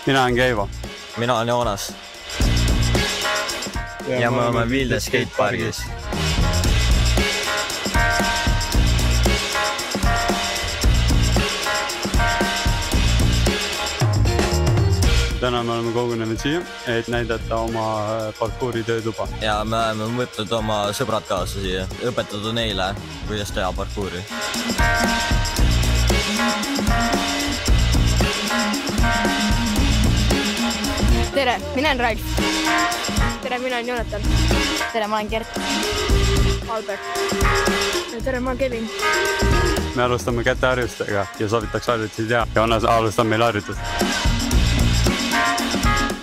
Mina olen Keivo. Mina olen Joonas. Ja me oleme Vilde skatepargis. Täna me oleme kogunenud siia, et näidata oma parkouri töötuba. Ja me oleme võtnud oma sõbrad kaasa siia, õpetada neile, kuidas teha parkouri. Tere, mina olen Ralf. Tere, mina olen Jonatan. Tere, ma olen Gert. Albert. Tere, ma olen Kevin. Me alustame käteharjustega ja soovitakse harjutusi teha. Joonas alustab meil harjutust.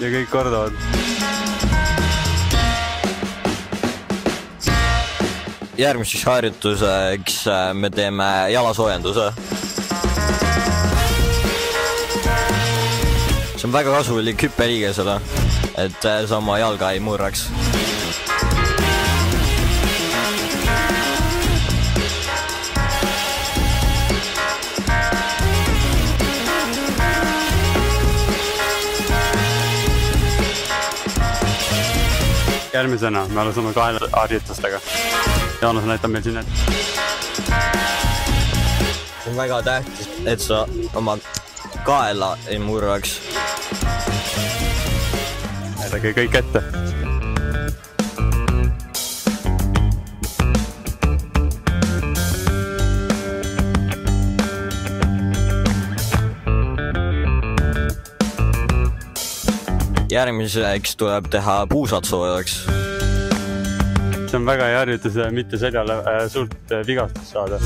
Ja kõik kordavad. Järgmiseks harjutuseks me teeme jalasoojenduse. See on väga kasulik hüppeliigesele, et sa oma jalga ei murraks. Järgmisena me alustame 2 harjutustega. Joonas näitab meil siin ette. See on väga tähtis, et sa oma kaela ei murraks. Näidake kõik ette. Järgmiseks tuleb teha puusad soojaks. See on väga hea harjutus, mitte seljale suurt vigastust saada.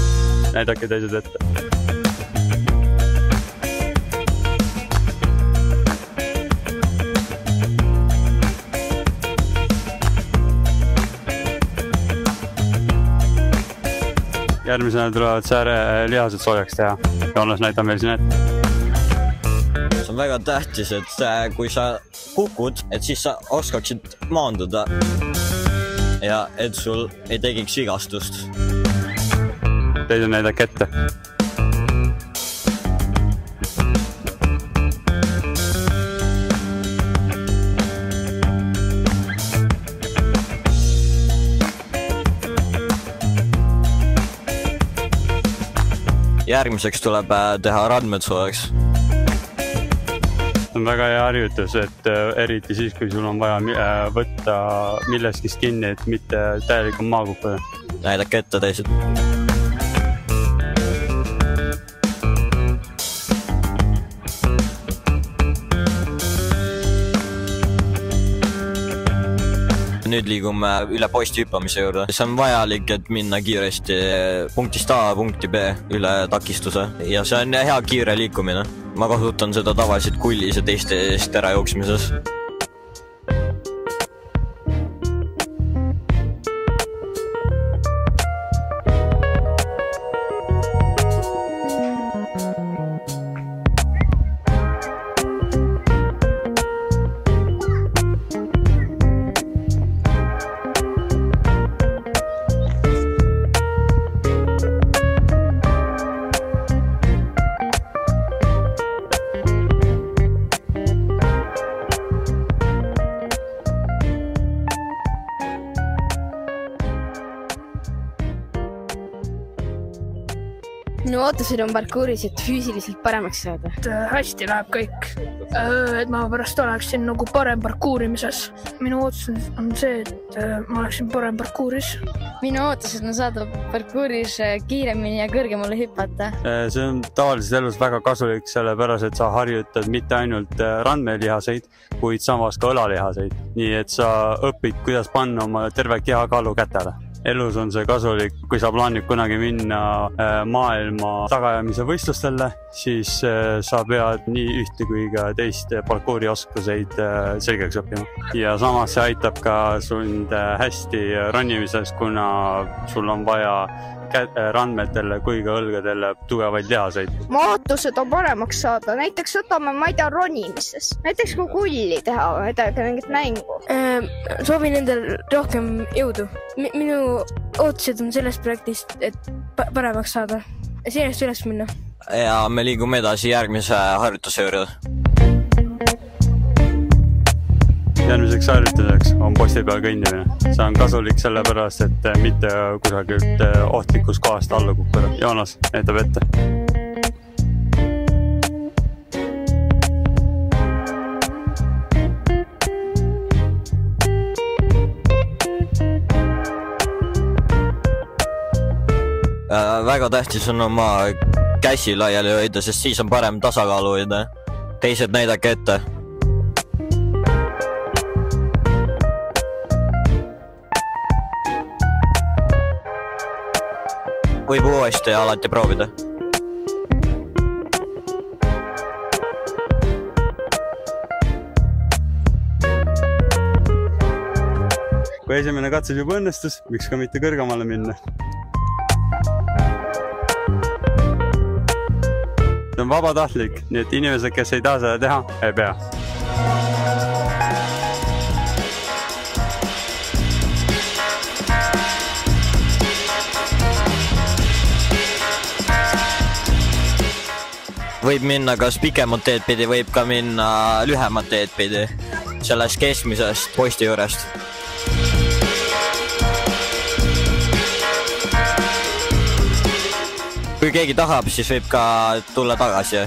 Näidake teised ette. Järgmisena tulevad säärelihased soojaks teha. Joonas näitab meil siin ette. See on väga tähtis, et kui sa kukud, et siis sa oskaksid maanduda ja et sul ei tegiks vigastust. Teised näidake ette. Järgmiseks tuleb teha randmed soojaks. See on väga hea harjutus, et eriti siis, kui sul on vaja võtta milleskist kinni, et mitte täielikult maa kukkuda. Näidake ette teised. Nüüd liigume üle posti hüppamise juurde. See on vajalik, et minna kiiresti punktist A punkti B üle takistuse. Ja see on hea kiire liikumine. Ma kasutan seda tavaliselt kullis ja teiste eest ära jooksmises. Minu ootused on parkouris, et füüsiliselt paremaks saada. Hästi läheb kõik, et ma pärast oleksin nagu parem parkourimises. Minu ootused on see, et ma oleksin parem parkouris. Minu ootused on saada parkouris kiiremini ja kõrgemale hüppata. See on tavaliselt elus väga kasulik, sellepärast et sa harjutad mitte ainult randmelihaseid, kuid samas ka õlalihaseid. Nii et sa õpid, kuidas panna oma terve kehakaalu kätele. Elus on see kasulik, kui sa plaanid kunagi minna maailma tagaajamise võistlustele, siis sa pead nii ühte kui ka teist parkouri oskuseid selgeks õppima. Ja samas see aitab ka sind hästi ronnimises, kuna sul on vaja randmetele kui ka õlgadele tugevaid lihaseid. Ma ootused on paremaks saada, näiteks võtame, ma ei tea, ronimises. Näiteks kui kulli teha, ma ei tea, mingit mängu. Soovin endal rohkem jõudu. Minu ootused on sellest projektist, et paremaks saada. Sellest üles minna. Ja me liigume edasi järgmise harjutuse juurde. järgmiseks harjutuseks on posti peal kõndimine. See on kasulik sellepärast, et mitte kusagilt ohtlikust kohast alla kukkuda. Joonas näitab ette. Väga tähtis on oma käsi laiali hoida, sest siis on parem tasakaalu hoida. Teised näidake ette. Võib uuesti alati proovida. Kui esimene katse juba õnnestus, miks ka mitte kõrgemale minna. See on vabatahtlik, nii et inimesed, kes ei taha seda teha, ei pea. Võib minna kas pikemat teed pidi, võib ka minna lühemat teed pidi sellest keskmisest posti juurest. Kui keegi tahab, siis võib ka tulla tagasi.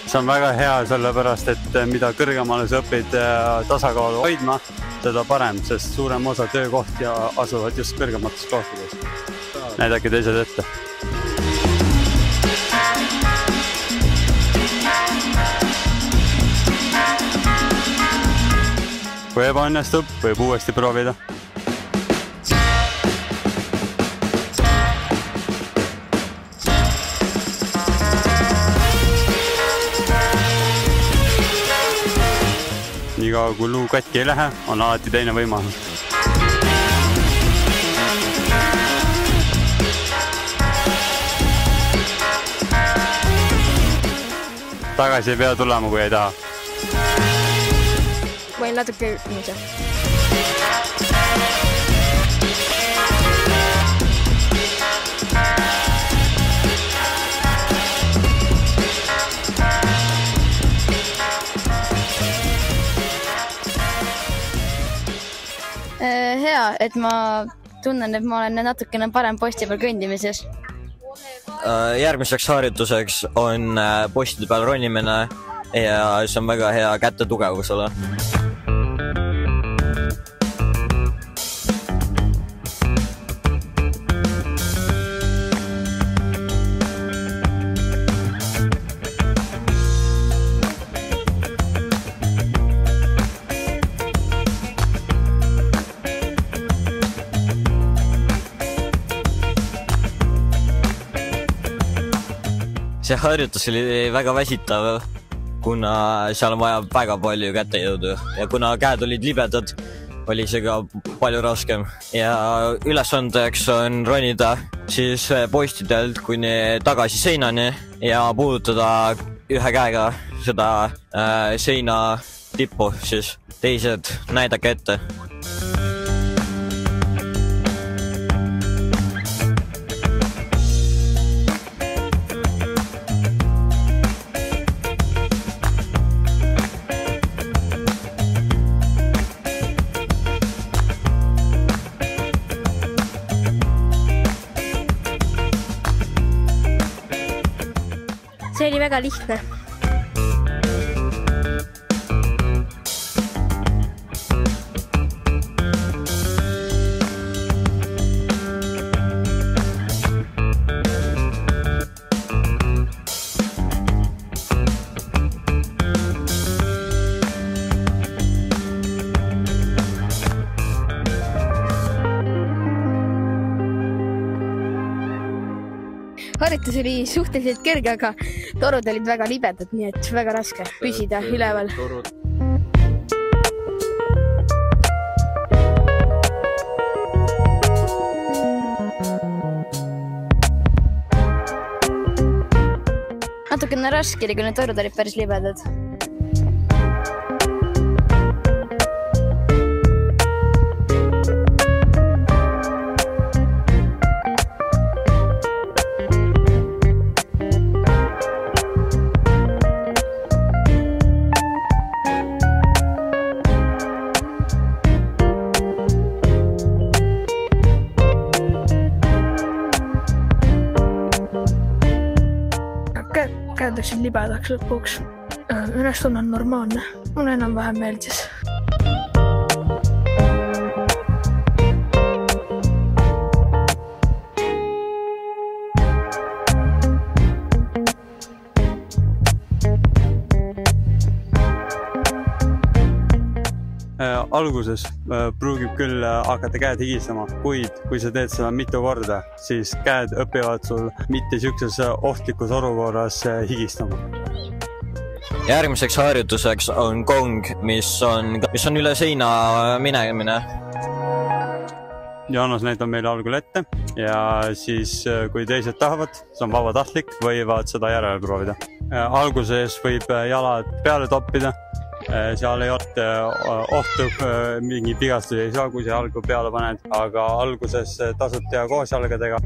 See on väga hea sellepärast, et mida kõrgemale sa õpid tasakaalu hoidma, seda parem, sest suurem osa töökohti asuvad just kõrgemates kohtades. Näidake teised ette. Kui ebaõnnestub, võib uuesti proovida. Niikaua kui luu katki ei lähe, on alati teine võimalus. Tagasi ei pea tulema, kui ei taha. Võin natuke mõisa. Hea, et ma tunnen, et ma olen natukene parem posti peal kõndimises. Järgmiseks harjutuseks on postide peal ronimine ja see on väga hea käte tugevusele. See harjutus oli väga väsitav, kuna seal on vaja väga palju kätejõudu ja kuna käed olid libedad, oli see ka palju raskem. Ja ülesandeks on ronida siis postidelt kuni tagasi seinani ja puudutada ühe käega seda seina tippu, siis teised näidake ette. See oli väga lihtne. Harjutus oli suhteliselt kerge, aga torud olid väga libedad, nii et väga raske püsida üleval. Natukene raske oli, kui need torud olid päris libedad. käed läksid libedaks lõpuks. Ünestunne on normaalne, mulle enam-vähem meeldis. Alguses pruugib küll hakata käed higistama, kuid kui sa teed seda mitu korda, siis käed õpivad sul mitte siukses ohtlikus olukorras higistama. Järgmiseks harjutuseks on kong, mis on üle seina minemine. Jaanos näitab meile algul ette ja siis kui teised tahavad, see on vabatahtlik, võivad seda järele proovida. Alguses võib jalad peale toppida. Seal ei ole ohtu, mingi vigastus ei saa, kui see jalgu peale paned, aga alguses tasub teha koos jalgadega.